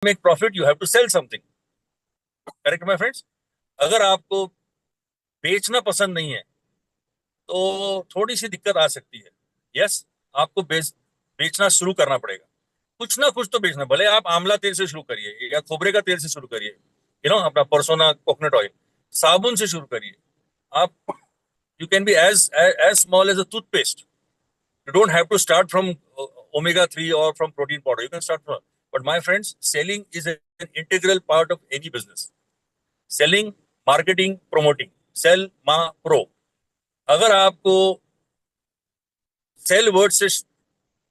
make profit, you have to sell something. Correct, my friends? अगर आपको बेचना पसंद नहीं है तो थोड़ी सी दिक्कत आ सकती है। यस, आपको बेचना शुरू करना पड़ेगा। कुछ ना कुछ तो बेचना, भले आप आंवला तेल से शुरू करिए या खोबरे का तेल से शुरू करिए, अपना परसोना कोकोनट ऑयल, साबुन से शुरू करिए। आप you can be as small as a toothpaste. You don't have to start from omega 3 or from protein powder. You can start from. But my friends, selling is an integral part of any business. Selling, marketing, promoting. Sell ma pro. अगर आपको cell word से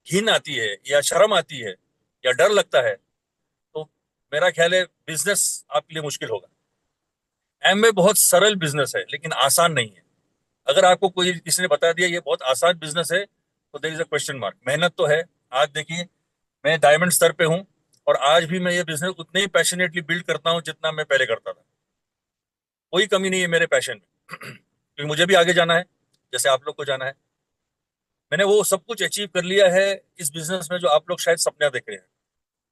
घिन आती है या शर्म आती है या डर लगता है तो मेरा ख्याल है बिजनेस आपके लिए मुश्किल होगा। एमवे बहुत सरल बिजनेस है लेकिन आसान नहीं है। अगर आपको कोई किसी ने बता दिया ये बहुत आसान बिजनेस है तो there is a question mark. मेहनत तो है। आज देखिए, मैं डायमंड स्तर पे हूँ और आज भी मैं ये बिजनेस उतने ही पैशनेटली बिल्ड करता हूँ जितना मैं पहले करता था। कोई कमी नहीं है मेरे पैशन में क्योंकि मुझे भी आगे जाना है जैसे आप लोग को जाना है। मैंने वो सब कुछ अचीव कर लिया है इस बिजनेस में जो आप लोग शायद सपना देख रहे हैं।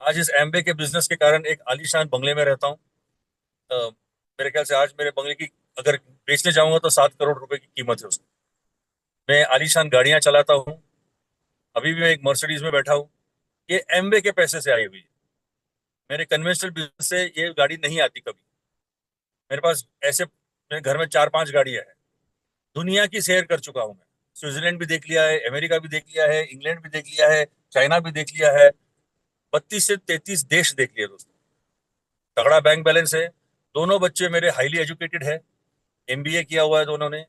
आज इस एम्बे के बिजनेस के कारण एक आलीशान बंगले में रहता हूँ। मेरे ख्याल से आज मेरे बंगले की अगर बेचने जाऊंगा तो 7 करोड़ रुपए की कीमत है उसकी। मैं आलीशान गाड़ियां चलाता हूँ। अभी भी मैं एक मर्सिडीज में बैठा हूँ। ये एम्बे के पैसे से आई हुई है। मेरे कन्वेंशनल बिजनेस से ये गाड़ी नहीं आती कभी। मेरे पास ऐसे मेरे घर में 4-5 गाड़ियां हैं। दुनिया की सैर कर चुका हूं मैं। स्विट्जरलैंड भी देख लिया है, अमेरिका भी देख लिया है, इंग्लैंड भी देख लिया है, चाइना भी देख लिया है। 32 से 33 देश देख लिए दोस्तों। तगड़ा बैंक बैलेंस है। दोनों बच्चे मेरे हाईली एजुकेटेड है। एमबीए किया हुआ है दोनों ने।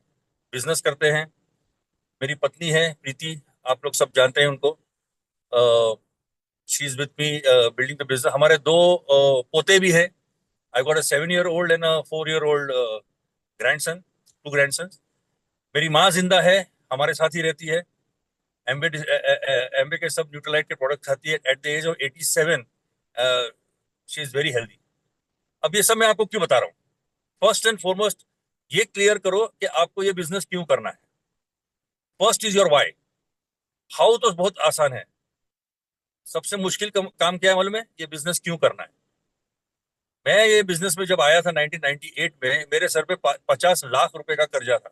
बिजनेस करते हैं। मेरी पत्नी है प्रीति, आप लोग सब जानते हैं उनको। She is with me building the business. हमारे दो पोते भी है। I got a 7 year old and a 4 year old grandson, 2 grandsons। मेरी माँ जिंदा है, हमारे साथ ही रहती है। एम्बे एम्बे के सब न्यूट्रलाइट के प्रोडक्ट खाती है। At the age of 87 she is very healthy. अब ये सब मैं आपको क्यों बता रहा हूँ? फर्स्ट एंड फॉरमोस्ट ये क्लियर करो कि आपको ये बिजनेस क्यों करना है। First is your why. How तो बहुत आसान है। सबसे मुश्किल काम क्या है मालूम है? ये बिजनेस क्यों करना है। मैं ये बिजनेस में जब आया था 1998 में, मेरे सर पे 50 लाख रुपए का कर्जा था।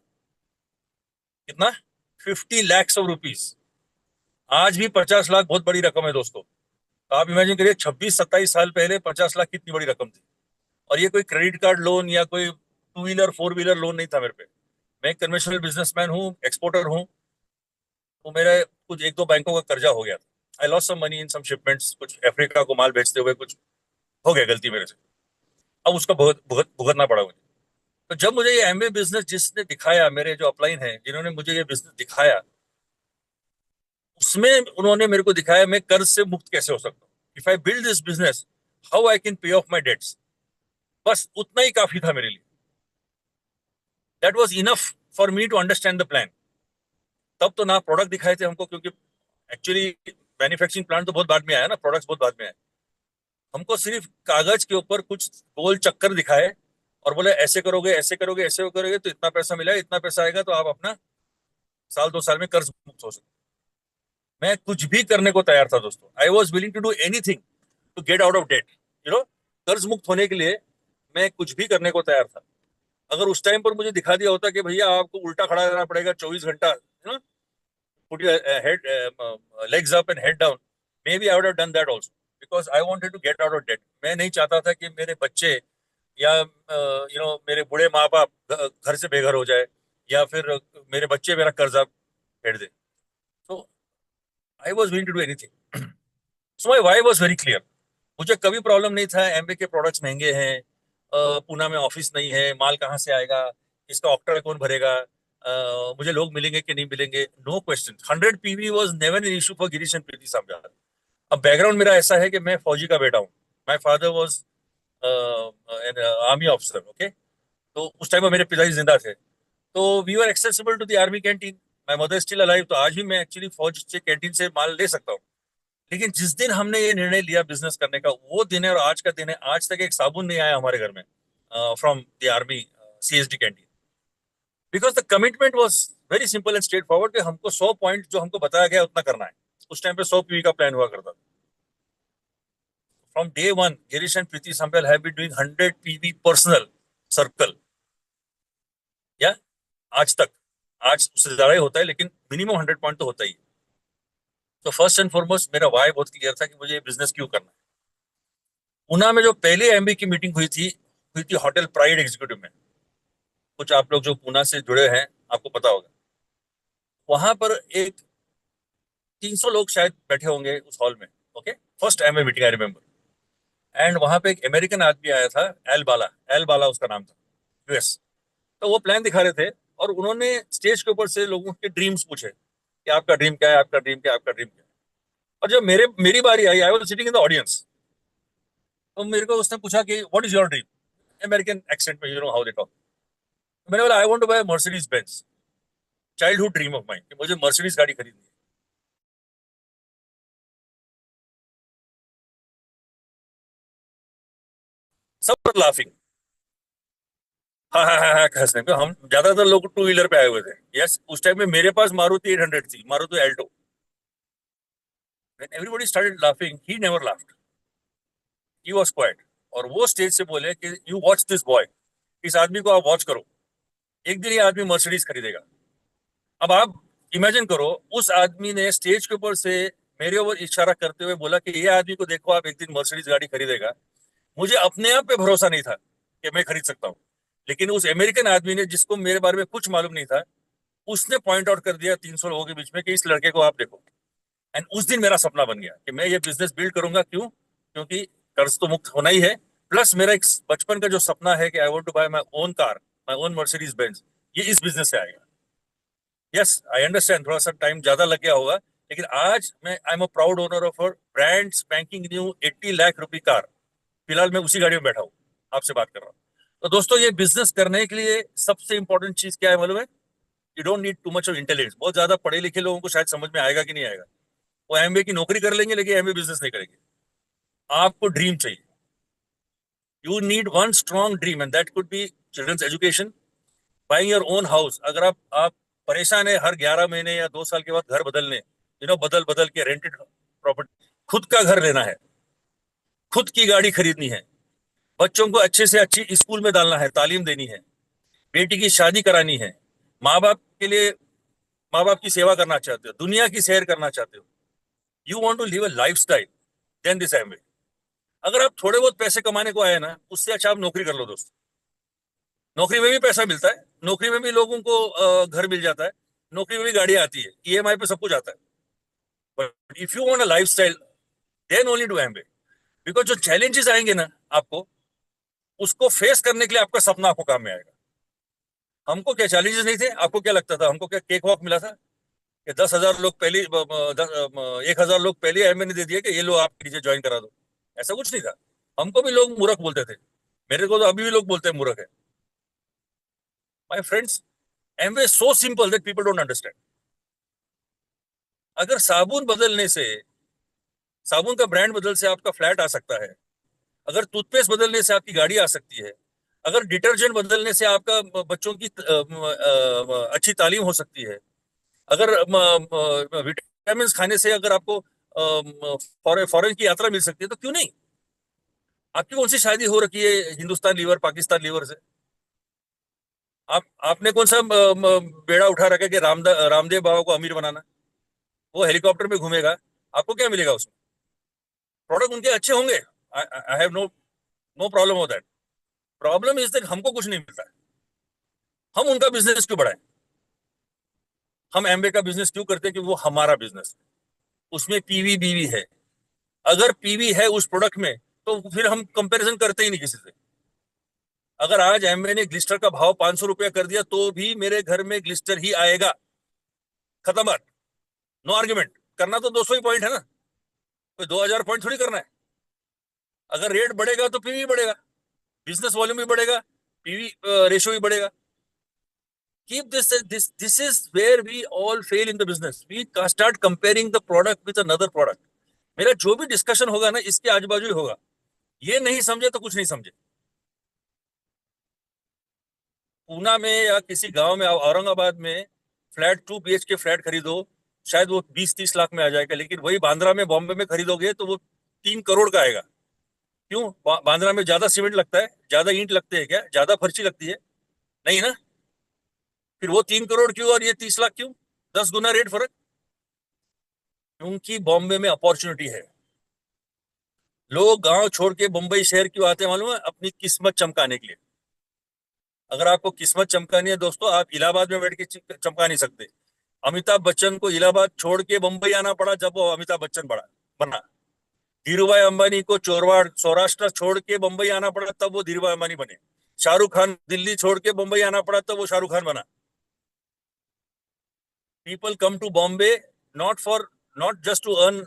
कितना? 50 lakhs of rupees। आज भी 50 लाख बहुत बड़ी रकम है दोस्तों। तो आप इमेजिन करिए 26-27 साल पहले 50 लाख कितनी बड़ी रकम थी। और ये कोई क्रेडिट कार्ड लोन या कोई 2 व्हीलर 4 व्हीलर लोन नहीं था मेरे पे। मैं एक कन्वेंशनल बिजनेसमैन हूँ, एक्सपोर्टर हूँ। तो मेरा कुछ एक दो बैंकों का कर्जा हो गया था। I lost some money in some shipments, कुछ अफ्रीका को माल बेचते हुए कुछ हो गया गलती मेरे से। अब उसका भुगतना पड़ा मुझे। तो जब मुझे ये एमबी बिजनेस जिसने दिखाया, मेरे जो अपलाइन है जिन्होंने मुझे ये बिजनेस दिखाया, उसमें उन्होंने मेरे को दिखाया मैं कर्ज से मुक्त कैसे हो सकता हूँ। If I build this business, how I can pay off my debts. बस उतना ही काफी था मेरे लिए। That was enough for me to understand the plan. तब तो ना प्रोडक्ट दिखाए थे हमको, क्योंकि एक्चुअली मैन्युफैक्चरिंग प्लांट तो बहुत बाद में आया ना, प्रोडक्ट्स बहुत बाद में आए। हमको सिर्फ कागज के ऊपर कुछ गोल चक्कर दिखाए और बोले ऐसे करोगे ऐसे करोगे ऐसे करोगे तो इतना पैसा मिला, इतना पैसा आएगा तो आप अपना साल 2 साल में कर्ज मुक्त हो सकते। मैं कुछ भी करने को तैयार था दोस्तों। I was willing to do anything to get out of debt. कर्ज मुक्त होने के लिए मैं कुछ भी करने को तैयार था। अगर उस टाइम पर मुझे दिखा दिया होता कि भैया आपको उल्टा खड़ा रहना पड़ेगा 24 घंटा, put your head legs up and head down, maybe I would have done that also, because I wanted to get out of debt. मैं नहीं चाहता था कि मेरे बच्चे या मेरे बूढ़े माँ बाप घर से बेघर हो जाए, या फिर मेरे बच्चे मेरा कर्जा फेड दे। तो I was willing to do anything. So my why was very clear. मुझे कभी प्रॉब्लम नहीं था एमबे के प्रोडक्ट्स महंगे हैं, पूना में ऑफिस नहीं है, माल कहाँ से आएगा, इसका ऑक्टर कौन भरेगा, मुझे लोग मिलेंगे कि नहीं मिलेंगे। No question. 100 PV was never an issue for Girish and Preeti सामने। अब बैकग्राउंड मेरा ऐसा है कि मैं फौजी का बेटा हूँ। My father was an army officer. Okay. तो उस टाइम में मेरे पिताजी जिंदा थे, तो we are accessible to the army canteen. My mother still alive, तो आज भी मैं एक्चुअली फौज से कैंटीन से माल ले सकता हूँ। लेकिन जिस दिन हमने ये निर्णय लिया बिजनेस करने का, वो दिन है और आज का दिन है। आज तक एक साबुन नहीं आया हमारे घर में from the army CSD canteen. Because the commitment was very simple and straight forward कि हमको 100 पॉइंट जो हमको बताया गया उतना करना है। उस टाइम पे 100 पीवी का प्लान हुआ करता था। from day one, Girish and Preeti Sambal have been doing 100 PV personal circle. या आज तक, आज उससे ज्यादा ही होता है, लेकिन मिनिमम 100 पॉइंट तो होता ही है. तो फर्स्ट एंड फॉरमोस्ट मेरा वाई बहुत क्लियर था कि मुझे ये बिजनेस क्यों करना है. पूना में जो पहली एमबी की मीटिंग हुई थी होटल प्राइड एग्जीक्यूटिव में. कुछ आप लोग जो पूना से जुड़े हैं आपको पता होगा. वहां पर एक 300 लोग शायद बैठे होंगे उस हॉल में. Okay, first MA meeting I remember. And वहां पे एक अमेरिकन आदमी आया था, एल बाला उसका नाम था, यूएस. तो वो प्लान दिखा रहे थे और उन्होंने स्टेज के ऊपर से लोगों के ड्रीम्स पूछे कि आपका ड्रीम क्या है, आपका ड्रीम क्या है, आपका ड्रीम क्या है. और जब मेरी बारी आई was sitting in the audience. तो मेरे को उसने पूछा कि what is your dream, American accent में, you know how they talk. मैंने बोला I want to buy Mercedes Benz. Childhood dream of mind कि मुझे मर्सिडीज गाड़ी खरीदनी है. सब लाफिंग. हाँ हाँ हाँ हाँ, हंसने पे. हम ज्यादातर लोग टू व्हीलर पे आए हुए थे. यस, उस टाइम में मेरे पास मारुति 800 थी, Maruti Alto. When everybody started laughing, he never laughed. He was quiet. और वो स्टेज से बोले कि यू वॉच दिस बॉय, इस आदमी को आप वॉच करो, एक दिन ये आदमी मर्सिडीज खरीदेगा. अब आप इमेजिन करो, उस आदमी ने स्टेज के ऊपर से मेरे ओर इशारा करते हुए बोला कि ये आदमी को देखो, आप एक दिन मर्सिडीज गाड़ी खरीदेगा. मुझे अपने आप पे भरोसा नहीं था कि मैं खरीद सकता हूँ. लेकिन उस अमेरिकन आदमी ने, जिसको मेरे बारे में कुछ मालूम नहीं था, उसने पॉइंट आउट कर दिया 300 लोगों के बीच में कि इस लड़के को आप देखो. एंड उस दिन मेरा सपना बन गया कि मैं ये बिजनेस बिल्ड करूंगा. क्यों? क्योंकि कर्ज तो मुक्त होना ही है, प्लस मेरा एक बचपन का जो सपना है कि I want to buy my own car, my own Mercedes Benz, ये इस बिजनेस से आएगा. यस, आई अंडरस्टैंड थोड़ा सा टाइम ज्यादा लग गया होगा, लेकिन आज मैं I am a proud owner of a brand spanking new 80 lakh rupee car. फिलहाल मैं उसी गाड़ी में बैठा हूँ, आपसे बात कर रहा हूँ. तो दोस्तों, ये बिजनेस करने के लिए सबसे इंपॉर्टेंट चीज क्या है मालूम है? You don't need too much of intelligence. बहुत ज्यादा पढ़े लिखे लोगों को शायद समझ में आएगा कि नहीं आएगा. वो एमबीए की नौकरी कर लेंगे लेकिन एमबीए बिजनेस नहीं करेंगे. आपको ड्रीम चाहिए. You need one strong dream and that could be children's education, buying your own house. अगर आप परेशान है हर 11 महीने या 2 साल के बाद घर बदलने, बदल बदल के रेंटेड प्रॉपर्टी, खुद का घर लेना है, खुद की गाड़ी खरीदनी है, बच्चों को अच्छे से अच्छी स्कूल में डालना है, तालीम देनी है, बेटी की शादी करानी है, माँ बाप के लिए, माँ बाप की सेवा करना चाहते हो, दुनिया की सैर करना चाहते हो, you want to live a lifestyle, then this Amway. अगर आप थोड़े बहुत पैसे कमाने को आए ना, उससे अच्छा आप नौकरी कर लो दोस्त. नौकरी में भी पैसा मिलता है, नौकरी में भी लोगों को घर मिल जाता है, नौकरी में भी गाड़ियां आती है, ईएमआई पे सब कुछ आता है. But if you want a lifestyle, then only do Amway. Because जो चैलेंजेस आएंगे ना आपको, उसको फेस करने के लिए आपका सपना आपको काम में आएगा. हमको क्या चैलेंजेस नहीं थे? आपको क्या लगता था हमको क्या केक वॉक मिला था कि 10,000 लोग पहले, 1,000 लोग पहले एमए ने दे दिया कि ये लो आप नीचे ज्वाइन करा दो? ऐसा कुछ नहीं था. हमको भी लोग मूर्ख बोलते थे. मेरे को तो अभी भी लोग बोलते हैं मूर्ख है. My friends, Amway so simple that people don't understand. अगर साबुन का ब्रांड बदल से आपका फ्लैट आ सकता है, अगर टूथपेस्ट बदलने से आपकी गाड़ी आ सकती है, अगर डिटर्जेंट बदलने से आपका बच्चों की अच्छी तालीम हो सकती है, अगर विटामिन खाने से अगर आपको फॉरेन की यात्रा मिल सकती है, तो क्यों नहीं? आपकी कौन सी शादी हो रखी है हिंदुस्तान लीवर, पाकिस्तान लीवर से? आपने कौन सा बेड़ा उठा रखा है कि रामदेव बाबा को अमीर बनाना? वो हेलीकॉप्टर में घूमेगा, आपको क्या मिलेगा उसमें? प्रोडक्ट उनके अच्छे होंगे, I have no no problem हो दैट. प्रॉब्लम इज दैट हमको कुछ नहीं मिलता है. हम उनका बिजनेस क्यों बढ़ाएं? हम एमबे का बिजनेस क्यों करते हैं? क्योंकि वो हमारा बिजनेस है, उसमें पीवी बीवी है. अगर पीवी है उस प्रोडक्ट में, तो फिर हम कंपैरिजन करते ही नहीं किसी से. अगर आज एमबे ने ग्लिस्टर का भाव 500 रुपया कर दिया, तो भी मेरे घर में ग्लिस्टर ही आएगा. खत्म बात. No argument. करना तो 200 ही पॉइंट है ना, कोई 2,000 पॉइंट थोड़ी करना है. अगर रेट बढ़ेगा तो पीवी बढ़ेगा, बिजनेस वॉल्यूम भी बढ़ेगा, पीवी रेशियो भी बढ़ेगा. Keep this is where we all fail in the business. We start comparing the product with another product. मेरा जो भी डिस्कशन होगा ना, इसके आजू बाजू ही होगा. ये नहीं समझे तो कुछ नहीं समझे. पूना में या किसी गांव में, औरंगाबाद में फ्लैट 2 BHK फ्लैट खरीदो, शायद वो 20-30 लाख में आ जाएगा. लेकिन वही बांद्रा में, बॉम्बे में खरीदोगे तो वो 3 करोड़ का आएगा. क्यों? बांद्रा में ज्यादा सीमेंट लगता है, ज्यादा ईंट लगते हैं क्या, ज्यादा फर्ची लगती है? नहीं ना। फिर वो 3 करोड़ क्यों और ये 30 लाख क्यों? 10 गुना रेट फर्क। क्योंकि बॉम्बे में अपॉर्चुनिटी है। लोग गांव छोड़ के मुंबई शहर क्यों आते हैं मालूम है? अपनी किस्मत चमकाने के लिए। अगर आपको किस्मत चमकानी है दोस्तों, आप इलाहाबाद में बैठ के चमका नहीं सकते। अमिताभ बच्चन को इलाहाबाद छोड़ के मुंबई आना पड़ा जब वो अमिताभ बच्चन बना। धीरू भाई अंबानी को चोरवाड़ सौराष्ट्र छोड़ के मुंबई आना पड़ा तब वो धीरू भाई अंबानी बने। शाहरुख खान दिल्ली छोड़ के मुंबई आना पड़ा तब वो शाहरुख खान बना। People come to Bombay not for not just to earn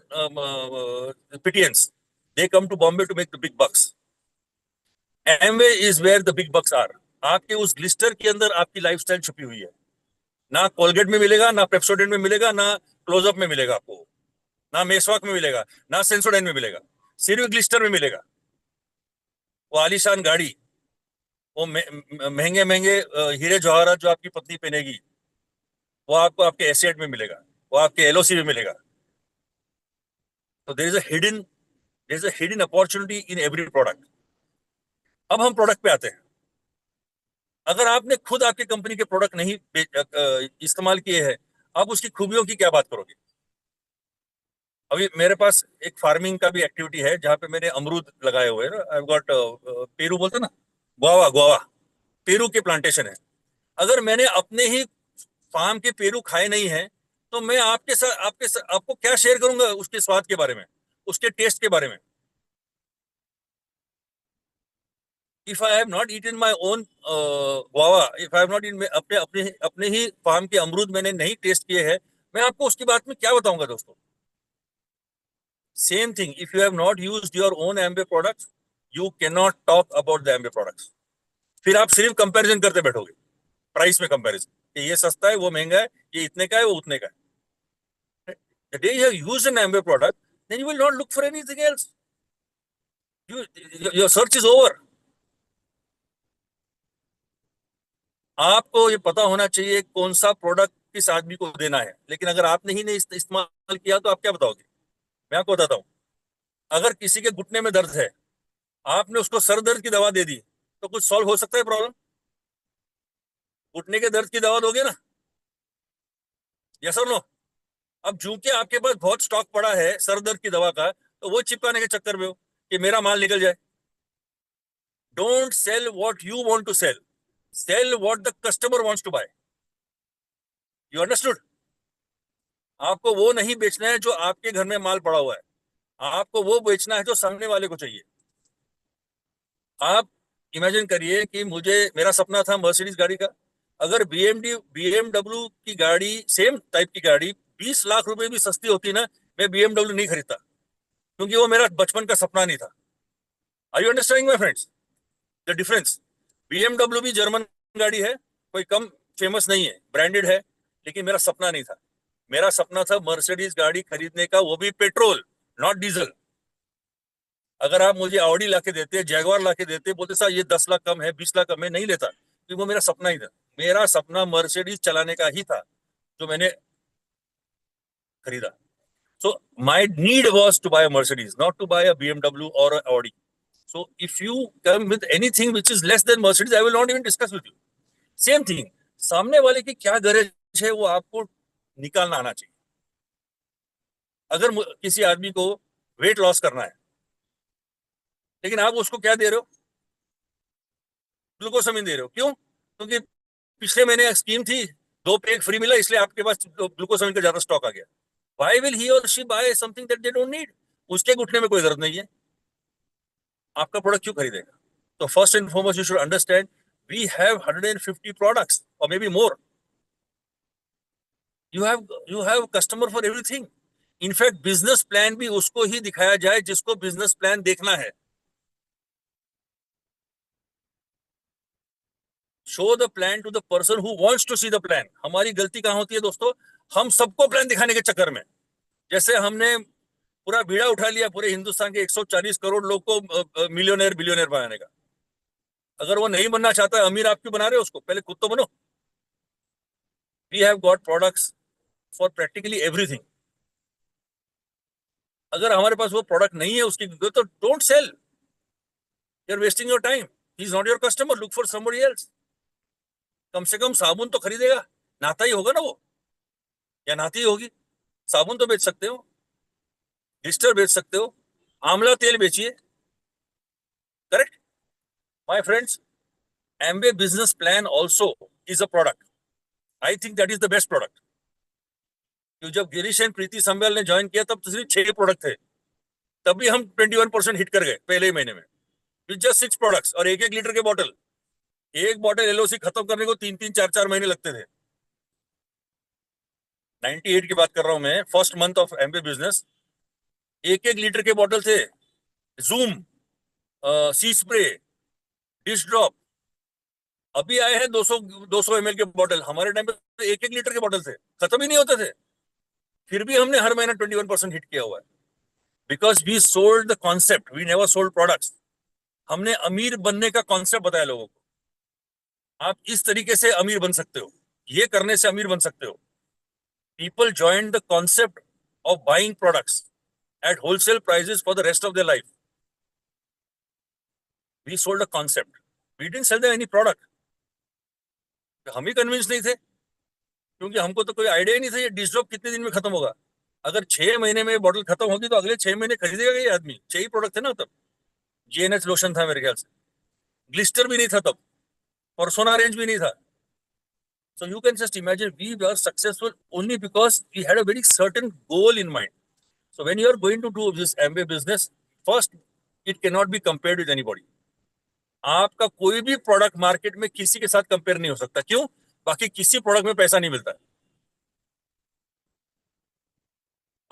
pittance. They come to Bombay to make the big bucks. Amway is where the big bucks are. आपके उस ग्लिस्टर के अंदर आपकी लाइफस्टाइल छुपी हुई है। ना कोलगेट में मिलेगा, ना पेप्सोडेंट में मिलेगा, ना क्लोजअप में मिलेगा आपको, ना मेसवाक में मिलेगा, ना सेंसोडाइन में मिलेगा। सिर्फ ग्लिस्टर में मिलेगा। वो आलीशान गाड़ी, वो महंगे महंगे हीरे जवाहरात जो आपकी पत्नी पहनेगी, वो आपको आपके एसेट में मिलेगा, वो आपके एलओसी में मिलेगा। तो there is a hidden opportunity in every product. अब हम प्रोडक्ट पे आते हैं। अगर आपने खुद आपके कंपनी के प्रोडक्ट नहीं इस्तेमाल किए हैं, आप उसकी खूबियों की क्या बात करोगे? अभी मेरे पास एक फार्मिंग का भी एक्टिविटी है जहां पे मैंने अमरूद लगाए हुए हैं। आई गॉट पेरू बोलते हैं ना, गुआवा गुआवा, पेरू के प्लांटेशन है। अगर मैंने अपने ही फार्म के पेरू खाए नहीं है, तो मैं आपको क्या शेयर करूंगा उसके स्वाद के बारे में, उसके टेस्ट के बारे में? If I have not eaten my own guava, if I have not eaten, अपने अपने अपने ही फार्म के अमरूद मैंने नहीं टेस्ट किए हैं, मैं आपको उसकी बात में क्या बताऊंगा दोस्तों? Same thing, if you have not used your own एम्बे products, you can not talk about the एम्बे products. फिर आप सिर्फ कंपैरिजन करते बैठोगे, प्राइस में कंपैरिजन, कि ये सस्ता है, वो महंगा है, ये इतने का है, वो उतने का है। The day you have used an Amway product, then you will not look for anything else. Your search is over. आपको ये पता होना चाहिए कौन सा प्रोडक्ट किस आदमी को देना है, लेकिन अगर आपने ही नहीं इस्तेमाल किया तो आप क्या बताओगे? मैं आपको बताता हूँ। अगर किसी के घुटने में दर्द है, आपने उसको सर दर्द की दवा दे दी, तो कुछ सॉल्व हो सकता है प्रॉब्लम? घुटने के दर्द की दवा दोगे ना? यस और नो? अब चूंकि आपके पास बहुत स्टॉक पड़ा है सर दर्द की दवा का, तो वो चिपकाने के चक्कर में हो कि मेरा माल निकल जाए। Don't sell what you want to sell, sell what the customer wants to buy. You understood? आपको वो नहीं बेचना है जो आपके घर में माल पड़ा हुआ है, आपको वो बेचना है जो सामने वाले को चाहिए। आप इमेजिन करिए कि मुझे, मेरा सपना था मर्सिडीज गाड़ी का। अगर बीएमडब्ल्यू की गाड़ी, सेम टाइप की गाड़ी 20 लाख रुपए भी सस्ती होती ना, मैं बीएमडब्ल्यू नहीं खरीदता, क्योंकि वो मेरा बचपन का सपना नहीं था। Are you understanding my friends the difference? BMW भी जर्मन गाड़ी है, कोई कम फेमस नहीं है, ब्रांडेड है, लेकिन मेरा सपना नहीं था। मेरा सपना था मर्सिडीज गाड़ी खरीदने का, वो भी पेट्रोल, नॉट डीजल। अगर आप मुझे ऑडी लाके देते, जैगवार लाके देते, बोलते सर ये 10 लाख कम है, 20 लाख कम है, नहीं लेता, क्योंकि वो मेरा सपना ही था। मेरा सपना मर्सिडीज चलाने का ही था, जो मैंने खरीदा। So my need was to buy a Mercedes, not to buy a BMW or a Audi. So if you come with anything which is less than Mercedes, I will not even discuss with you. Same thing, सामने वाले की क्या गरज है वो आपको निकालना आना चाहिए। अगर किसी आदमी को वेट लॉस करना है, लेकिन आप उसको क्या दे रहे हो? ग्लूकोसामिन दे रहे हो। क्यों? क्योंकि पिछले महीने स्कीम थी, 2 पे 1 फ्री मिला, इसलिए आपके पास ग्लूकोसामिन का ज्यादा स्टॉक आ गया। वाई विल ही और she buy something that they don't need? उसके घुटने में कोई दर्द नहीं है, आपका प्रोडक्ट क्यों खरीदेगा? तो first and foremost you should understand, we have 150 products और maybe more. You have customer for everything. In fact business plan भी उसको ही दिखाया जाए जिसको बिजनेस प्लान देखना है। Show the plan to the person who wants to see the plan. हमारी गलती कहां होती है दोस्तों? हम सबको प्लान दिखाने के चक्कर में, जैसे हमने पूरा बीड़ा उठा लिया पूरे हिंदुस्तान के 140 करोड़ लोग को मिलियनर बिलियनर बनाने का। अगर वो नहीं बनना चाहता, अमीर आप क्यों बना रहे हो उसको? पहले खुद तो बनो। We have got products for practically everything. अगर हमारे पास वो प्रोडक्ट नहीं है उसकी, तो don't sell. You are wasting your time, he is not your customer, look for somebody else. कम से कम साबुन तो खरीदेगा, नहाता ही होगा ना वो, या नहाती ही होगी। साबुन तो बेच सकते हो, ग्लिस्टर बेच सकते हो, आंवला तेल बेचिए। Correct my friends, एम्बे business plan also is a product. I think that is the best product. तो जब गिरीश एंड प्रीति संबल ने ज्वाइन किया तब तो सिर्फ 6 प्रोडक्ट थे, तभी हम 21% हिट कर गए पहले ही महीने में, विद जस्ट 6 प्रोडक्ट्स और 1-1 लीटर के बॉटल। एक बॉटल एलओसी खत्म करने को 3-3 4-4 महीने लगते थे। 98 की बात कर रहा हूं मैं, first month of एम्बे business. 1-1 litre के बॉटल थे, जूम, सी स्प्रे, डिश ड्रॉप। अभी आए हैं 200 ml के बॉटल, हमारे टाइम पे 1-1 लीटर के बॉटल थे, खत्म ही नहीं होते थे। फिर भी हमने हर महीना 21% हिट किया हुआ है, because we sold the concept, we never sold products. हमने अमीर बनने का कॉन्सेप्ट बताया लोगों को, आप इस तरीके से अमीर बन सकते हो, ये करने से अमीर बन सकते हो। People join the concept of buying products at wholesale prices for the rest of their life. We sold a concept. We didn't sell them any product. हम ही कन्विंस नहीं थे, क्योंकि हमको तो कोई आइडिया ही नहीं था ये डिश ड्रॉप कितने दिन में खत्म होगा। अगर 6 महीने में बॉटल खत्म होगी तो अगले 6 महीने खरीदेगा ये आदमी। 6 ही प्रोडक्ट थे ना तब। जीएनएच लोशन था मेरे ख्याल से, ग्लिस्टर भी नहीं था तब, परसोना रेंज भी नहीं था। So you can just imagine we were successful only because we had a very certain goal in mind. So when you are going to do this Amway business, first it cannot be compared with anybody. आपका कोई भी product market में किसी के साथ compare नहीं हो सकता। क्यों? बाकी किसी प्रोडक्ट में पैसा नहीं मिलता।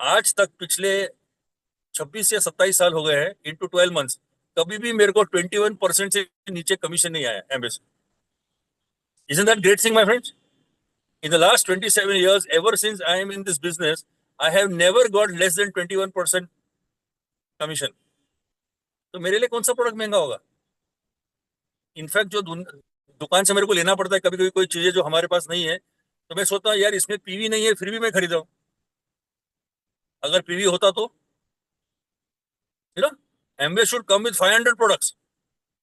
आज तक पिछले 26 या 27 साल हो गए हैं, इनटू 12 मंथ्स, कभी भी मेरे को 21% से नीचे कमीशन नहीं आया एम्बे से। Isn't that great thing, my friends? In the last 27 years, ever since I am in this business, I have never got less than 21% commission. तो मेरे लिए कौन सा प्रोडक्ट महंगा होगा? इनफैक्ट जो दुकान से मेरे को लेना पड़ता है कभी कभी कोई चीजें जो हमारे पास नहीं है, तो मैं सोचता हूँ यार इसमें पीवी नहीं है, फिर भी मैं खरीदा हूँ। अगर पीवी होता तो एम्बे शुड कम विद 500 प्रोडक्ट्स,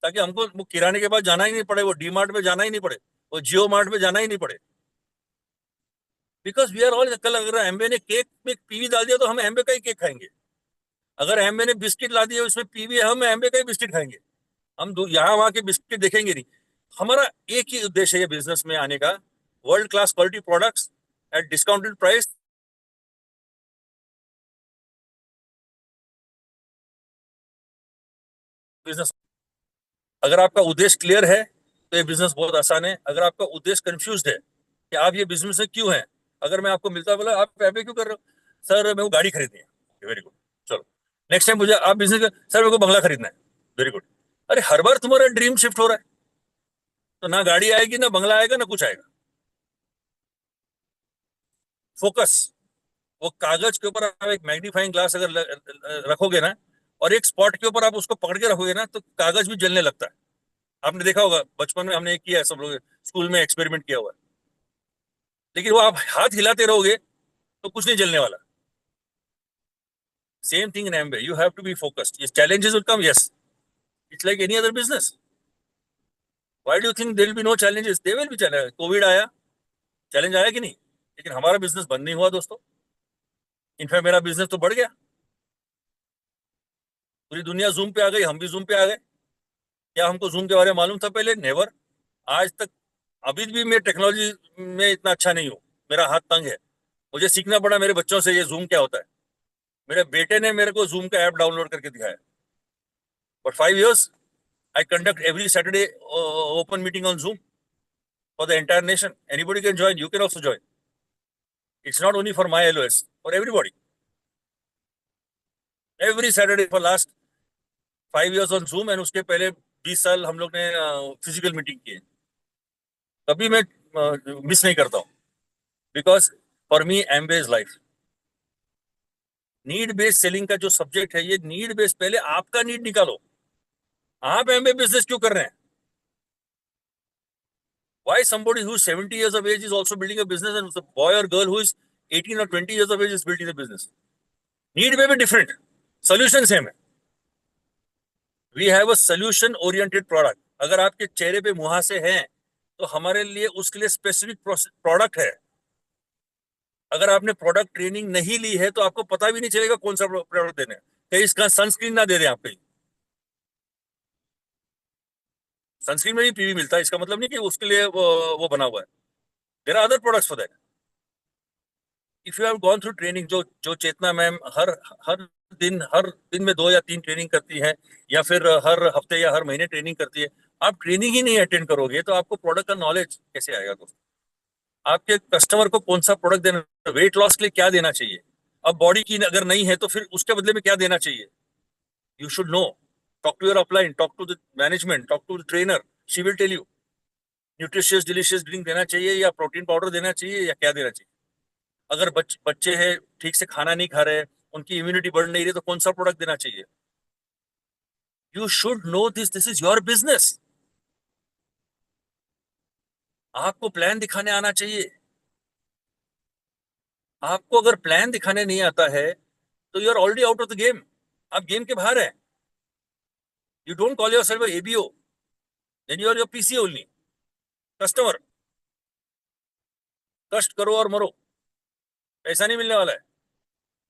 ताकि हमको वो किराने के पास जाना ही नहीं पड़े, वो डी मार्ट में जाना ही नहीं पड़े, वो जियो मार्ट में जाना ही नहीं पड़े। बिकॉज वी आर ऑल, कल अगर एम्बे ने केक में पीवी डाल दिया तो हम एम्बे का ही केक खाएंगे। अगर एम्बे ने बिस्किट ला दिया उसमें पीवी, हम एम्बे का ही बिस्किट खाएंगे। हम यहाँ वहां के बिस्किट देखेंगे नहीं। हमारा एक ही उद्देश्य है बिजनेस में आने का, world class quality products at discounted price. Business, अगर आपका उद्देश्य क्लियर है तो ये बिजनेस बहुत आसान है। अगर आपका उद्देश्य कंफ्यूज है कि आप ये बिजनेस में क्यों हैं, अगर मैं आपको मिलता बोला आप एम्बे क्यों कर रहे हो, सर मेरे को गाड़ी खरीदनी है, वेरी गुड, चलो नेक्स्ट टाइम मुझे आप बिजनेस, सर मेरे को बंगला खरीदना है, वेरी गुड। अरे हर बार तुम्हारा ड्रीम शिफ्ट हो रहा है, तो ना गाड़ी आएगी, ना बंगला आएगा, ना कुछ आएगा। फोकस, वो कागज के ऊपर आप एक मैग्नीफाइंग ग्लास अगर रखोगे ना, और एक स्पॉट के ऊपर आप उसको पकड़ के रखोगे ना, तो कागज भी जलने लगता है। आपने देखा होगा, बचपन में हमने किया है, सब लोग स्कूल में एक्सपेरिमेंट किया हुआ है। लेकिन वो आप हाथ हिलाते रहोगे तो कुछ नहीं जलने वाला। Same thing in Amway, you have to be focused. Yes, challenges will come, yes, it's like any other business. Why do you think there will be no challenges? There will be challenges. Covid आया, challenge आया कि नहीं? लेकिन हमारा business बंद नहीं हुआ दोस्तों, इनफैक्ट मेरा बिजनेस तो बढ़ गया। पूरी दुनिया जूम पे आ गई, हम भी जूम पे आ गए। क्या हमको जूम के बारे में मालूम था पहले? नेवर। आज तक अभी भी मैं टेक्नोलॉजी में इतना अच्छा नहीं हूँ, मेरा हाथ तंग है। मुझे सीखना पड़ा मेरे बच्चों से ये जूम क्या होता है। मेरे बेटे ने मेरे को जूम का ऐप डाउनलोड करके दिखाया। But 5 years I conduct every Saturday open meeting on Zoom for the entire nation. Anybody can join, you can also join. It's not only for my LOS, for everybody. Every Saturday for last 5 years on Zoom, and उसके पहले 20 साल हम लोग ने physical meeting की है। कभी मैं मिस नहीं करता हूँ, because for me एम्बे is life. Need based selling का जो सब्जेक्ट है, ये नीड बेस्ड, पहले आपका नीड निकालो। आप एम्बे बिजनेस क्यों कर रहे हैं? Why somebody who's 70 years of age is also building a business, and a boy or girl who is 18 or 20 years of age is building a business? Need may be different, solution same है। We have a solution oriented product. अगर आपके चेहरे पे मुहासे हैं तो हमारे लिए उसके लिए स्पेसिफिक प्रोडक्ट है। अगर आपने प्रोडक्ट ट्रेनिंग नहीं ली है तो आपको पता भी नहीं चलेगा कौन सा प्रोडक्ट देना है। कहीं इसका सनस्क्रीन ना दे दें आप, कहीं सनस्क्रीन में भी पीवी मिलता है, इसका मतलब नहीं कि उसके लिए वो बना हुआ है। There are other products for that. If you have gone through training, जो जो चेतना मैम हर हर दिन में 2 या 3 ट्रेनिंग करती है, या फिर हर हफ्ते या हर महीने ट्रेनिंग करती है, आप ट्रेनिंग ही नहीं अटेंड करोगे तो आपको प्रोडक्ट का नॉलेज कैसे आएगा दोस्तों? आपके कस्टमर को कौन सा प्रोडक्ट देना, वेट लॉस के लिए क्या देना चाहिए, अब बॉडी की अगर नहीं है तो फिर उसके बदले में क्या देना चाहिए, you should know. Talk to your upline, talk to the management, talk to the trainer, she will tell you nutritious delicious drink देना चाहिए या प्रोटीन पाउडर देना चाहिए या क्या देना चाहिए। अगर बच्चे हैं ठीक से खाना नहीं खा रहे, उनकी इम्यूनिटी बढ़ नहीं रही, तो कौन सा प्रोडक्ट देना चाहिए। You should no this, this is your business. आपको प्लान दिखाने आना चाहिए। आपको अगर प्लान दिखाने नहीं आता है तो you are already out of the game. आप गेम के बाहर हैं। You don't call yourself ABO, then you are your PC only. Customer, कष्ट करो और मरो, पैसा नहीं मिलने वाला है।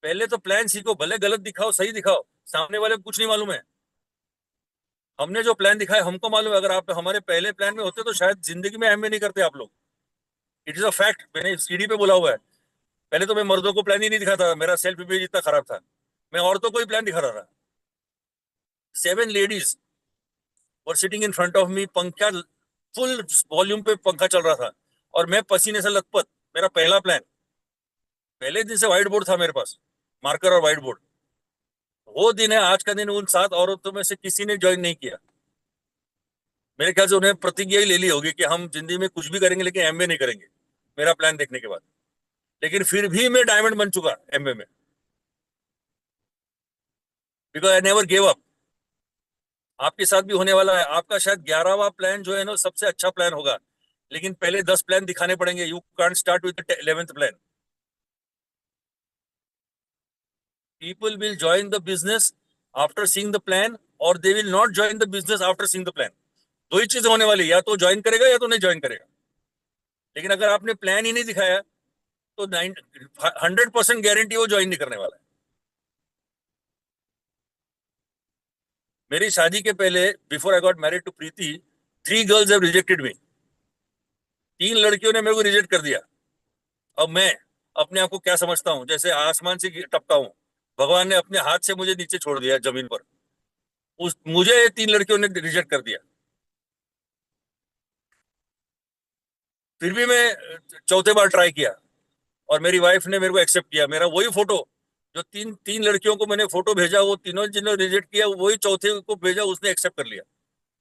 पहले तो प्लान सीखो, भले गलत दिखाओ सही दिखाओ, सामने वाले को कुछ नहीं मालूम है। हमने जो प्लान दिखाया हमको मालूम है, अगर आप हमारे पहले प्लान में होते तो शायद जिंदगी में एमबीए नहीं करते आप लोग। इट इज अ फैक्ट, मैंने सीडी पे बोला हुआ है। पहले तो मैं मर्दों को प्लान ही नहीं दिखाता था, मेरा सेल्फ इमेज इतना खराब था, मैं औरतों को ही प्लान दिखा रहा था। 7 ladies were sitting in front of me, पंखा फुल वॉल्यूम पे पंखा चल रहा था और मैं पसीने से लथपथ। मेरा पहला प्लान, पहले दिन से व्हाइट बोर्ड था मेरे पास, मार्कर और व्हाइट बोर्ड। वो दिन है आज का दिन, उन 7 औरतों में से किसी ने ज्वाइन नहीं किया। मेरे ख्याल से उन्हें प्रतिज्ञा ही ले ली होगी कि हम जिंदगी में कुछ भी करेंगे लेकिन एमबीए नहीं करेंगे, मेरा प्लान देखने के बाद। लेकिन फिर भी मैं डायमंड बन चुका एमबीए में, because I never give up. आपके साथ भी होने वाला है। आपका शायद 11वां प्लान जो है ना सबसे अच्छा प्लान होगा, लेकिन पहले 10 प्लान दिखाने पड़ेंगे। You can't start with 11th plan. People will join the business after seeing the plan, और they will not join the business after seeing the plan. दो ही चीजें होने वाली, या तो ज्वाइन करेगा या तो नहीं ज्वाइन करेगा। लेकिन अगर आपने प्लान ही नहीं दिखाया तो 100% गारंटी वो ज्वाइन नहीं करने वाला है। मेरी शादी के पहले, before I got married to Preeti, 3 girls have rejected me. 3 लड़कियों ने मेरे को रिजेक्ट कर दिया। अब मैं अपने आप को क्या समझता हूँ, जैसे आसमान से टपका हूँ। भगवान ने अपने हाथ से मुझे नीचे छोड़ दिया जमीन पर। उस मुझे 3 लड़कियों ने रिजेक्ट कर दिया। फिर भी मैं चौथे बार ट्राई किया और मेरी वाइफ ने मेरे को एक्सेप्ट किया। मेरा वही फोटो, जो तीन तीन लड़कियों को मैंने फोटो भेजा, वो तीनों जिन्होंने रिजेक्ट किया वही चौथे को भेजा, उसने एक्सेप्ट कर लिया।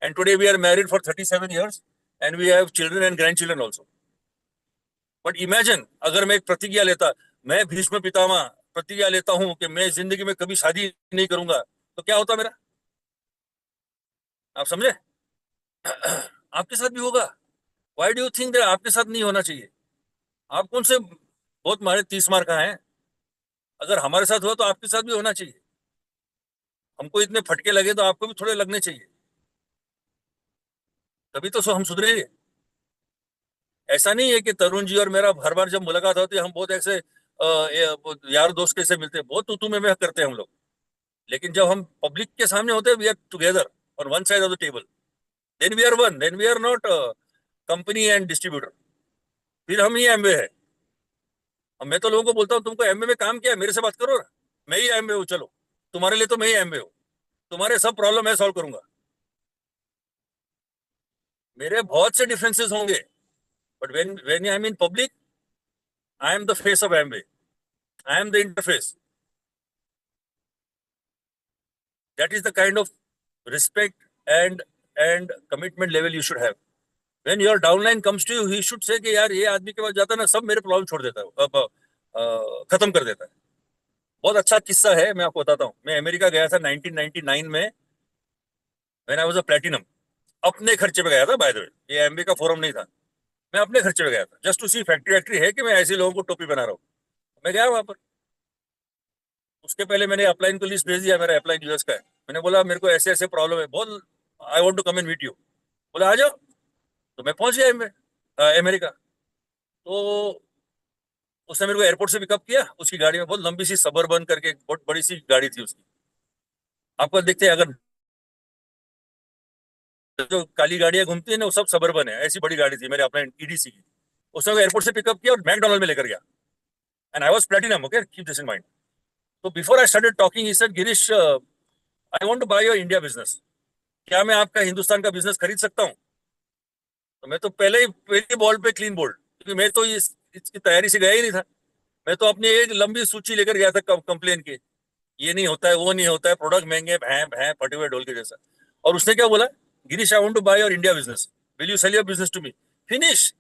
And today we are married for 37 years and we have children and grand children also. But imagine, अगर मैं एक प्रतिज्ञा लेता, मैं भीष्म पितामह प्रतिज्ञा लेता हूं कि मैं जिंदगी में कभी शादी नहीं करूंगा, तो क्या होता मेरा? आप समझे? आपके साथ भी होगा। Why do you think that आपके साथ नहीं होना चाहिए? आप कौन से बहुत मारे 30 मार का हैं? अगर हमारे साथ हुआ तो आपके साथ भी होना चाहिए। हमको इतने फटके लगे तो आपको भी थोड़े लगने चाहिए, तभी तो हम सुधरेंगे। ऐसा नहीं है कि तरुण जी और मेरा हर बार जब मुलाकात होती है हम बहुत ऐसे यार दोस्त कैसे मिलते हैं, बहुत तू मैं करते हैं हम लोग। लेकिन जब हम पब्लिक के सामने होते हैं, we are together on one side of the table, then we are one, then we are not company and distributor, फिर हम ही एमवे है। अब मैं तो लोगों को बोलता हूँ तुमको एमवे में काम किया है, मेरे से बात करो ना, मैं ही एमवे हूँ। चलो, तुम्हारे लिए तो मैं ही एमवे हूँ, तुम्हारे सब प्रॉब्लम मैं सॉल्व करूंगा। मेरे बहुत से डिफरेंसेस होंगे, but when I am in public, I am the face of Amway, I am the interface. That is the kind of respect and commitment level you should have. When your downline comes to you, he should say कि यार ये आदमी के पास जाता है ना, सब मेरे प्रॉब्लम छोड़ देता है, खत्म कर देता है। बहुत अच्छा किस्सा है, मैं आपको बताता हूँ। मैं अमेरिका गया था 1999 में, when I was a platinum. अपने खर्चे पे गया था, बाय द वे, ये एमबी का फोरम नहीं था। मैं अपने खर्चे पे गया था, जस्ट उसी फैक्ट्री वैक्ट्री है कि मैं ऐसे लोगों को टोपी बना रहा हूँ। मैं गया वहां पर। उसके पहले मैंने अपलाइन को लिस्ट भेज दिया, मेरा अपलाइन यूएस का है। मैंने बोला मेरे को ऐसे ऐसे प्रॉब्लम है, बोल I want to come and meet you. बोला आ जाओ। तो मैं पहुंच गया अमेरिका। तो उसने मेरे को एयरपोर्ट से पिकअप किया उसकी गाड़ी में, बहुत लंबी सी सबरबन करके एक बहुत बड़ी सी गाड़ी थी उसकी। आपको देखते हैं अगर जो काली गाड़ियां घूमती है ना वो सब सबरबन है, ऐसी बड़ी गाड़ी थी मेरे अपने ईडीसी की। उसने मेरे को एयरपोर्ट से पिकअप किया और मैकडोनल्ड में लेकर गया। And I was platinum, okay, keep this in mind. तो before I started talking he said, Girish I want to buy your India business, क्या मैं आपका हिंदुस्तान का बिजनेस खरीद सकता हूँ? तो मैं तो पहले बॉल पे क्लीन बोल्ड, क्योंकि मैं तो इसकी तैयारी से गया ही नहीं था। मैं तो अपनी एक लंबी सूची लेकर गया था कंप्लेन की, ये नहीं होता है वो नहीं होता है, प्रोडक्ट महंगे, भैं भैं फटे हुए ढोल के जैसा। और उसने क्या बोला, Girish I want to buy your India business, will you sell your business to me? Finish.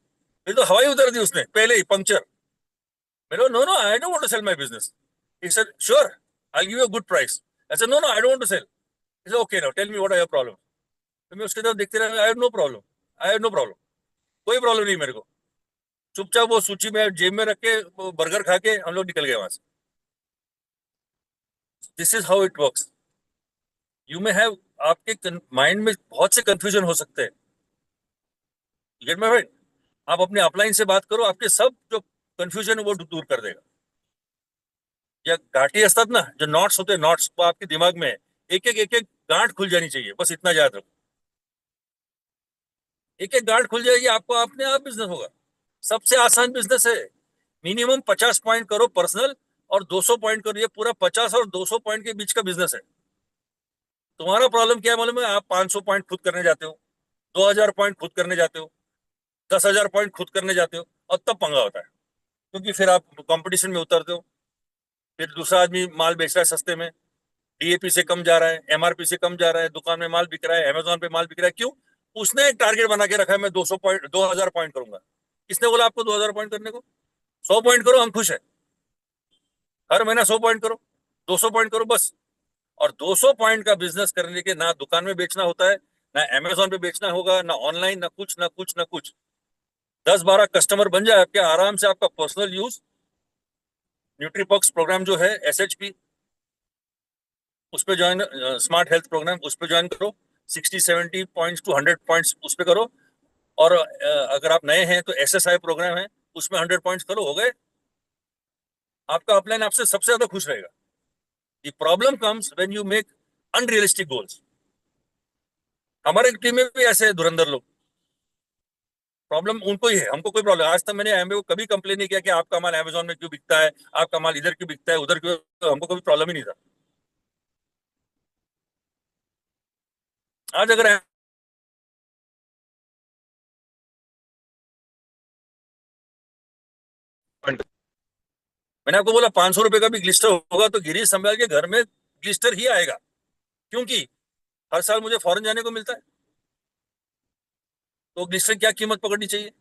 फिर तो हवाई उतर दी उसने पहले ही, पंक्चर। मैंने no no I don't want to sell my business. He said sure, I give you a good price. I said no no I don't want to sell. He said okay now tell me what are your problem. तो मैं उसकी तरफ देखते रहा, I have no problem, I have no problem, कोई problem नहीं मेरे को। चुपचाप वो सूची में जेब में रख के बर्गर खा के हम लोग निकल गए वहां से। This is how it works. You may have, आपके माइंड में बहुत से कंफ्यूजन हो सकते हैं, गेट माय पॉइंट। आप अपने अपलाइन से बात करो, आपके सब जो कंफ्यूजन है वो दूर कर देगा। या गांठी असतात ना, जो नॉट्स होते हैं, नॉट्स वो आपके दिमाग में है, एक एक गांठ खुल जानी चाहिए, बस इतना याद रखो। एक एक गांठ खुल जाएगी, आपको अपने आप बिजनेस होगा। सबसे आसान बिजनेस है। मिनिमम 50 पॉइंट करो पर्सनल, और 200 पॉइंट करो, ये पूरा 50 और 200 पॉइंट के बीच का बिजनेस है। तुम्हारा प्रॉब्लम क्या है मालूम है? आप 500 पॉइंट खुद करने जाते हो, 2000 पॉइंट खुद करने जाते हो, 10,000 पॉइंट खुद करने जाते हो, और तब पंगा होता है। क्योंकि फिर आप कंपटीशन में उतरते हो। फिर दूसरा आदमी माल बेच रहा है सस्ते में, डीएपी से कम जा रहा है, एमआरपी से कम जा रहा है, दुकान में माल बिक रहा है, अमेजोन पे माल बिक रहा है, क्यों? उसने एक टारगेट बना के रखा है, मैं 200 पॉइंट, 2000 पॉइंट करूंगा। किसने बोला आपको 2000 पॉइंट करने को? 100 पॉइंट करो, हम खुश है। हर महीना 100 पॉइंट करो, 200 पॉइंट करो, बस। और 200 पॉइंट का बिजनेस करने के, ना दुकान में बेचना होता है, ना अमेजोन पे बेचना होगा, ना ऑनलाइन, ना कुछ ना कुछ ना कुछ। 10-12 कस्टमर बन जाए आपके, आराम से आपका पर्सनल यूज। न्यूट्रीपॉक्स प्रोग्राम जो है, एसएचपी, उस पर ज्वाइन, स्मार्ट हेल्थ प्रोग्राम उस पर ज्वाइन करो। 60-70 पॉइंट्स टू 100 पॉइंट्स उस पर करो। और अगर आप नए हैं तो एसएसआई प्रोग्राम है, उसमें 100 पॉइंट्स करो, हो गए। आपका अपलाइन आपसे सबसे ज्यादा खुश रहेगा। The problem comes when you make unrealistic goals. हमारे टीम में भी ऐसे धुरंधर लोग, प्रॉब्लम उनको ही है, हमको कोई प्रॉब्लम। आज तक मैंने एमबी को कभी कंप्लेन नहीं किया कि आपका माल अमेजोन में क्यों बिकता है, आपका माल इधर क्यों बिकता है, उधर क्यों, तो हमको कभी प्रॉब्लम ही नहीं था। आज अगर मैंने आपको बोला 500 रुपए का भी ग्लिस्टर होगा तो गिरीश संभाल के घर में ग्लिस्टर ही आएगा, क्योंकि हर साल मुझे फॉरेन जाने को मिलता है। तो ग्लिस्टर क्या कीमत पकड़नी चाहिए?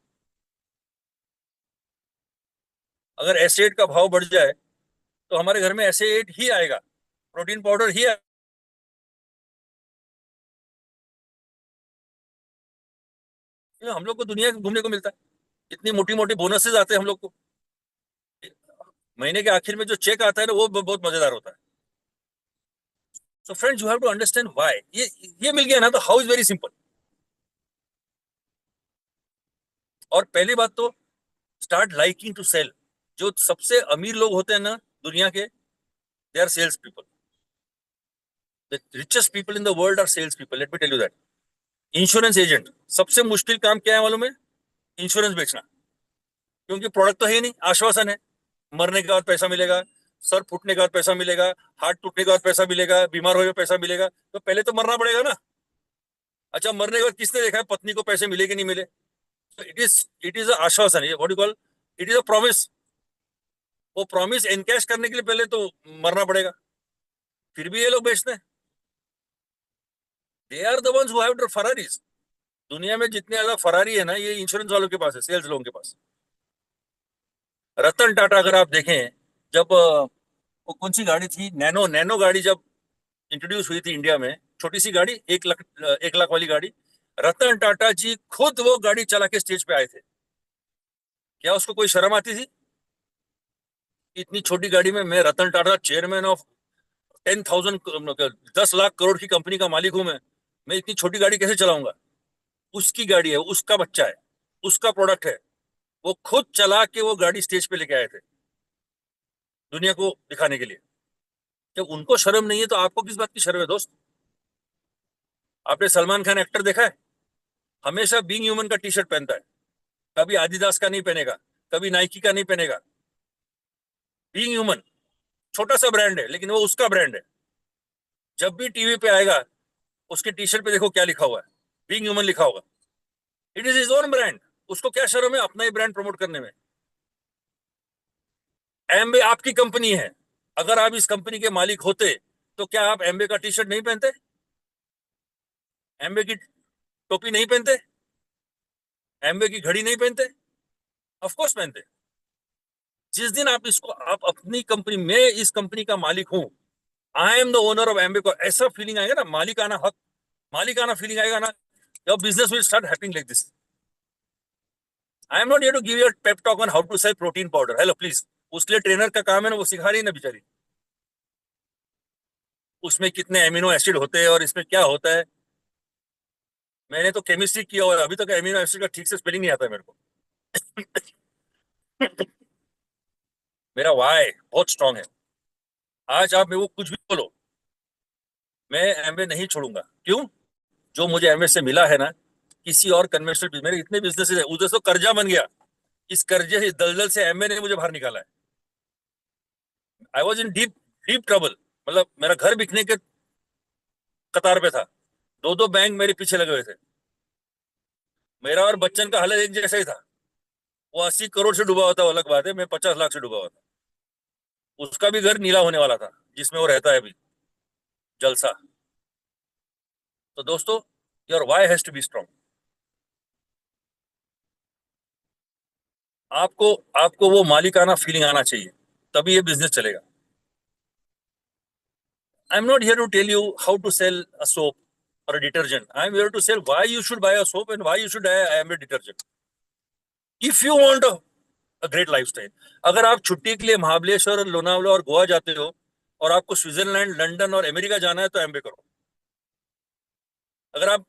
अगर एसिड का भाव बढ़ जाए तो हमारे घर में एसिड ही आएगा, प्रोटीन पाउडर ही आएगा। हम लोग को दुनिया घूमने को मिलता है, इतनी मोटी मोटी बोनसेस आते हैं हम लोग को। महीने के आखिर में जो चेक आता है ना, वो बहुत मजेदार होता है। So friends, you have to understand why ये मिल गया ना, तो हाउ इज वेरी सिंपल। और पहली बात तो, स्टार्ट लाइकिंग टू सेल। जो सबसे अमीर लोग होते हैं ना दुनिया के, they are sales people. The richest people in the world are sales people, let me tell you that. Insurance agent, सबसे मुश्किल काम क्या है मालूम है? इंश्योरेंस बेचना। क्योंकि प्रोडक्ट तो है ही नहीं, आश्वासन है, मरने के बाद पैसा मिलेगा, सर फूटने के बाद पैसा मिलेगा, हाथ टूटने के बाद पैसा मिलेगा, बीमार होने पैसा मिलेगा, तो पहले तो मरना पड़ेगा ना। अच्छा, मरने के बाद किसने देखा है पत्नी को पैसे मिले कि नहीं मिले? तो इट इज आश्वासन, ये what you call, it is a promise. वो प्रॉमिस एनकैश करने के लिए पहले तो मरना पड़ेगा। फिर भी ये लोग बेचते हैं। They are the ones who have Ferraris. दुनिया में जितने ज्यादा फरारी है ना, ये इंश्योरेंस वालों के पास है, सेल्स लोगों के पास। रतन टाटा अगर आप देखें, जब वो कौन सी गाड़ी थी, नैनो नैनो गाड़ी जब इंट्रोड्यूस हुई थी इंडिया में, छोटी सी गाड़ी, 1 लाख, 1 लाख वाली गाड़ी, रतन टाटा जी खुद वो गाड़ी चला के स्टेज पे आए थे। क्या उसको कोई शर्म आती थी? इतनी छोटी गाड़ी में मैं, रतन टाटा, चेयरमैन ऑफ 10,000 10 लाख करोड़ की कंपनी का मालिक हूं मैं इतनी छोटी गाड़ी कैसे चलाऊंगा? उसकी गाड़ी है, उसका बच्चा है, उसका प्रोडक्ट है। वो खुद चला के वो गाड़ी स्टेज पे लेके आए थे दुनिया को दिखाने के लिए। जब उनको शर्म नहीं है तो आपको किस बात की शर्म है दोस्त? आपने सलमान खान एक्टर देखा है? हमेशा बीइंग ह्यूमन का टी शर्ट पहनता है। कभी आदिदास का नहीं पहनेगा, कभी नाइकी का नहीं पहनेगा। बीइंग ह्यूमन, छोटा सा ब्रांड है लेकिन वो उसका ब्रांड है। जब भी टीवी पे आएगा उसके टी शर्ट पे देखो क्या लिखा हुआ है, बीइंग ह्यूमन लिखा होगा। It is his own brand. उसको क्या शर्म है अपना ही ब्रांड प्रमोट करने में? एमबे आपकी कंपनी है। अगर आप इस कंपनी के मालिक होते तो क्या आप एमबे का टी शर्ट नहीं पहनते? एमबे की टोपी नहीं पहनते? एमबे की घड़ी नहीं पहनते? ऑफ कोर्स पहनते। जिस दिन आप अपनी कंपनी में इस कंपनी का मालिक हूं, I am the owner of Amway को ऐसा फीलिंग आएगा ना, मालिकाना हक, मालिकाना फीलिंग आएगा ना, your business will start happening like this. I am not here to give you pep talk on how to sell protein powder. Hello please, उसके लिए ट्रेनर का काम है ना, वो सिखा रही है ना बेचारी। उसमें कितने एमिनो एसिड होते हैं और इसमें क्या होता है। मैंने तो केमिस्ट्री किया और अभी तक एमिनो एसिड का ठीक से स्पेलिंग नहीं आता है मेरे को। मेरा वाई बहुत स्ट्रांग है। आज आप मेरे को कुछ भी बोलो, मैं एमबे नहीं छोड़ूंगा। क्यों? जो मुझे एमबे से मिला है ना, किसी और कन्वेंशनल, मेरे इतने बिजनेस है उधर से तो कर्जा बन गया। इस कर्जे से, दलदल से एमबे ने मुझे बाहर निकाला है। I was in deep deep trouble. मतलब मेरा घर बिकने के कतार पे था। दो दो बैंक मेरे पीछे लगे हुए थे। मेरा और बच्चन का हालत एक जैसा ही था। वो 80 करोड़ से डूबा हुआ था, वो अलग बात है। मैं 50 लाख से डूबा हुआ था। उसका भी घर नीला होने वाला था जिसमें वो रहता है अभी, जलसा। तो दोस्तों, your why has to be strong. आपको आपको वो मालिकाना फीलिंग आना चाहिए, तभी ये बिजनेस चलेगा। I am not here to tell you how to sell a soap और a detergent. I am here to say why you should buy a soap and why you should buy a Amber detergent. If you want a great lifestyle, अगर आप छुट्टी के लिए महाबलेश्वर, लोनावला और गोवा जाते हो और आपको स्विट्जरलैंड, लंदन और अमेरिका जाना है तो एम्बे करो। अगर आप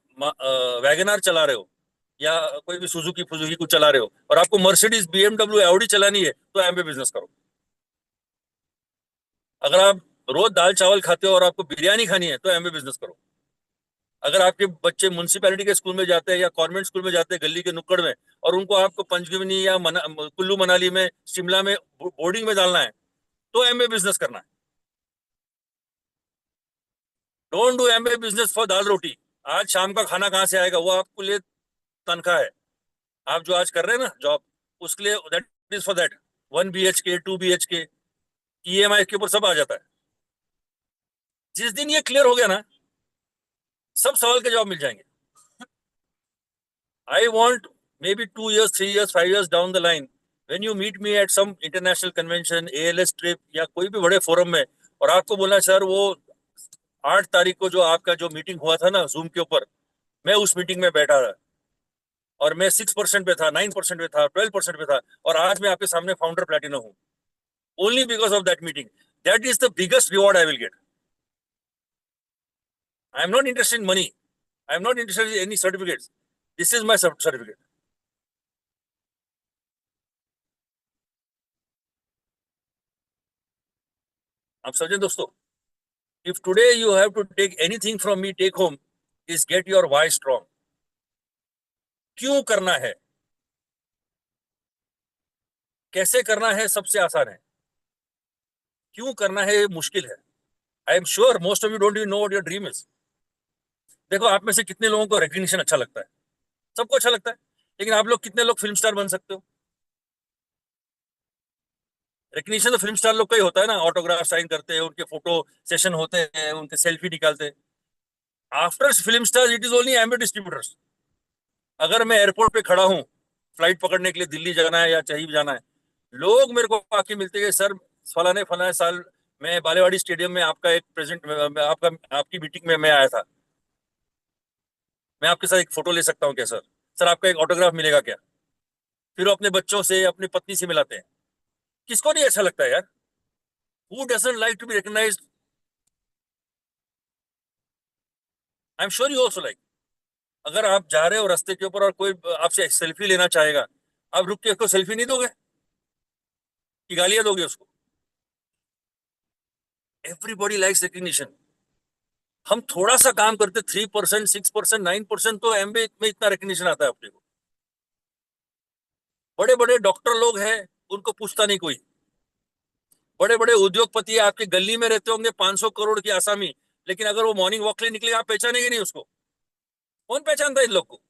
वैगनार चला रहे हो या कोई भी सुजुकी फुजुकी कुछ चला रहे हो और आपको मर्सिडीज, बीएमडब्ल्यू, ऑडी चलानी है तो एम्बे बिजनेस करो। अगर आप रोज दाल चावल खाते हो और आपको बिरयानी खानी है तो एमबे बिजनेस करो। अगर आपके बच्चे म्युनिसिपैलिटी के स्कूल में जाते हैं या कॉन्वेंट स्कूल में जाते हैं गली के नुक्कड़ में, और उनको आपको पंचगनी या कुल्लू मनाली में, शिमला में बोर्डिंग में डालना है तो एमबे बिजनेस करना है। डोंट डू एमबे बिजनेस फॉर दाल रोटी। आज शाम का खाना कहाँ से आएगा? वो आपको लिए तनख्वाह है। आप जो आज कर रहे हैं ना जॉब, उसके लिए that is for that. 1 BHK, 2 BHK, EMI के ऊपर सब आ जाता है। जिस दिन ये क्लियर हो गया ना, सब सवाल के जवाब मिल जाएंगे। I want maybe 2 years, 3 years, 5 years down the line, when you meet me at some international convention, ALS trip या कोई भी बड़े फोरम में, और आपको बोला सर वो 8 तारीख को जो आपका जो मीटिंग हुआ था ना जूम के ऊपर, मैं उस मीटिंग में बैठा था और मैं 6% पे था, 9% पे था, 12% पे था, और आज मैं आपके सामने फाउंडर प्लेटिनम हूँ, only because of that meeting. That is the biggest reward I will get. I am not interested in money, I am not interested in any certificates. This is my certificate. आप समझे दोस्तों? If today you have to take anything from me, take home, is get your why strong. क्यों करना है, कैसे करना है सबसे आसान है, क्यों करना है ये मुश्किल है। आई am sure most of you don't even know what your dream is. देखो, आप में से कितने लोगों को रिकग्निशन अच्छा लगता है? सबको अच्छा लगता है। लेकिन आप लोग कितने लोग फिल्म स्टार बन सकते हो? रिकग्निशन तो फिल्म स्टार लोग का ही होता है ना, ऑटोग्राफ साइन करते हैं, उनके फोटो सेशन होते हैं, उनके सेल्फी निकालते हैं। After film star it is only एम्बे distributors. अगर मैं एयरपोर्ट पे खड़ा हूँ, फ्लाइट पकड़ने के लिए दिल्ली जाना है या कहीं भी जाना है, लोग मेरे को आके मिलते हैं, सर फलाने फलाने साल मैं बालेवाड़ी स्टेडियम में आपका एक प्रेजेंट, आपका आपकी मीटिंग में मैं आया था, मैं आपके साथ एक फोटो ले सकता हूँ क्या सर? सर आपका एक ऑटोग्राफ मिलेगा क्या? फिर वो अपने बच्चों से, अपनी पत्नी से मिलाते हैं। किसको नहीं अच्छा लगता है यार? Who doesn't like to be recognised I am sure you also like. अगर आप जा रहे हो रास्ते के ऊपर और कोई आपसे सेल्फी लेना चाहेगा, आप रुक के उसको सेल्फी नहीं दोगे कि गालियां दोगे उसको? Everybody likes recognition. हम थोड़ा सा काम करते, 3%, 6%, 9%, तो एमबीए में इतना रिकग्निशन आता है अपने को। बड़े बड़े डॉक्टर लोग हैं, उनको पूछता नहीं कोई। बड़े बड़े उद्योगपति आपके गली में रहते होंगे, 500 करोड़ की आसामी, लेकिन अगर वो मॉर्निंग वॉक के लिए निकले, आप पहचानेंगे नहीं उसको। कौन पहचानता है इन लोग को?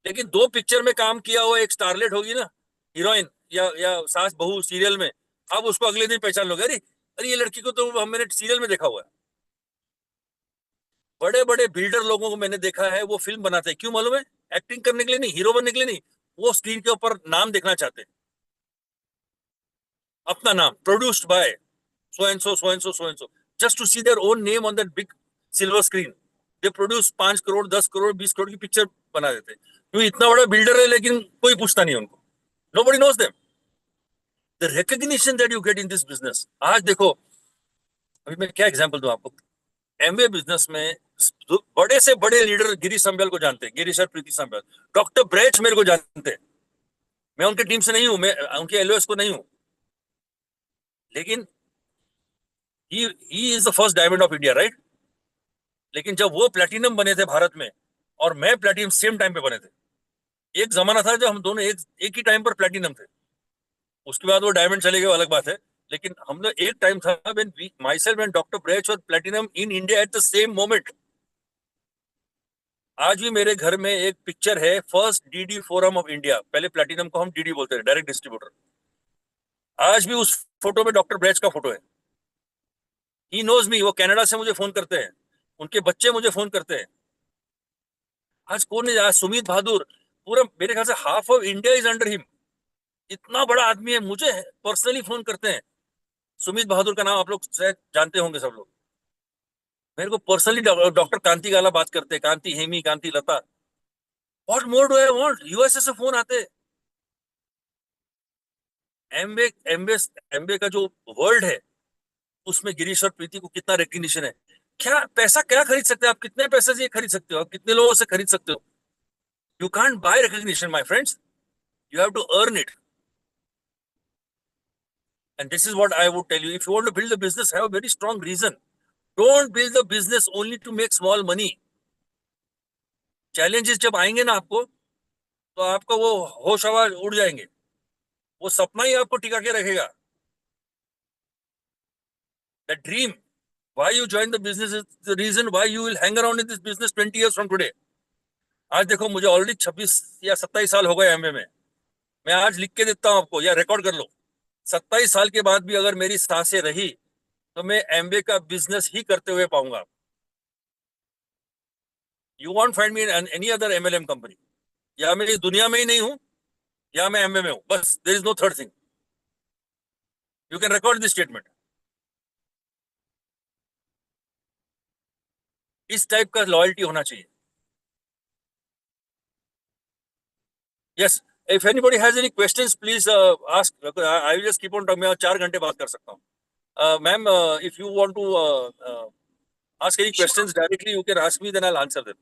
लेकिन दो पिक्चर में काम किया हुआ एक स्टारलेट होगी ना, हीरोइन या सास बहू सीरियल में, आप उसको अगले दिन पहचान लोगे, अरे अरे ये लड़की को तो मैंने सीरियल में देखा हुआ है। बड़े बड़े बिल्डर लोगों को मैंने देखा है, वो फिल्म बनाते हैं, क्यों मालूम है? एक्टिंग करने के लिए नहीं, हीरो बनने के लिए नहीं। वो स्क्रीन के ऊपर नाम देखना चाहते हैं, अपना नाम, produced by so and so, so and so, so and so, just to see their own name on that big silver screen. They produce 5 crore, 10 crore, 20 crore की पिक्चर बना देते हैं। क्यों? इतना बड़ा बिल्डर है, लेकिन कोई पूछता नहीं उनको। Nobody knows them. The recognition that you get in this business, आज देखो, अभी मैं क्या एग्जांपल दूं आपको। एमबीए बिजनेस में बड़े से बड़े लीडर गिरीश संबल को जानते हैं, गिरीश और प्रीति संबल। डॉक्टर ब्रेच मेरे को जानते हैं। मैं उनके टीम से नहीं हूं, मैं उनके एलओएस को नहीं हूं, लेकिन he is the first diamond of India, right? लेकिन जब वो प्लेटिनम बने थे भारत में, और मैं प्लेटिनम सेम टाइम पे बने थे। एक जमाना था जब हम दोनों एक ही टाइम पर प्लेटिनम थे। उसके बाद वो डायमंड चले गए, अलग बात है। लेकिन हम लोग एक टाइम था when myself and doctor ब्रेच और platinum in India at the same moment. आज भी मेरे घर में एक पिक्चर है, first DD forum of India, पहले प्लेटिनम को हम डीडी बोलते थे, डायरेक्ट डिस्ट्रीब्यूटर। आज भी उस फोटो में डॉक्टर ब्रेच का फोटो है। ही नोज मी, वो कनाडा से मुझे फोन करते हैं, उनके बच्चे मुझे फोन करते हैं। आज कौन है? आज सुमित बहादुर, पूरा मेरे ख्याल से half of India is under him. इतना बड़ा आदमी है, मुझे पर्सनली फोन करते हैं। सुमित बहादुर का नाम आप लोग शायद जानते होंगे सब लोग। मेरे को पर्सनली डॉक्टर कांति गाला बात करते हैं, कांति हेमी, Kantilata. What more do I want? USA से फोन आते। एमबे एमबे एमबे का जो वर्ल्ड है, उसमें गिरीश और प्रीति को कितना रिकग्निशन है। क्या पैसा क्या खरीद सकते हो आप? कितने पैसे से ये खरीद सकते हो? आप कितने लोगों से खरीद सकते हो? You can't buy recognition my friends, you have to earn it. And this is what I would tell you. If you want to build a business, have a very strong reason. Don't build the business only to make small money. Challenges जब आएंगे ना आपको, तो आपको वो होश हवा उड़ जाएंगे। वो सपना ही आपको टिका के रखेगा। The dream, why you join the business is the reason why you will hang around in this business 20 years from today. आज देखो, मुझे ऑलरेडी 26 या 27 साल हो गए एमए में। मैं आज लिख के देता हूँ आपको, या रिकॉर्ड कर लो। 27 साल के बाद भी अगर मेरी सांसें रही, तो मैं एमबीए का बिजनेस ही करते हुए पाऊंगा। You want find me in any other MLM company. या मैं इस दुनिया में ही नहीं हूं, या मैं एमए में हूं, बस there is no third thing. You can record this statement. इस टाइप का लॉयल्टी होना चाहिए। Yes, if anybody has any questions please ask. I will just keep on talking. मैं 4 घंटे बात कर सकता हूँ। Ma'am, if you want to ask any Sure. questions directly, you can ask me, then I'll answer them.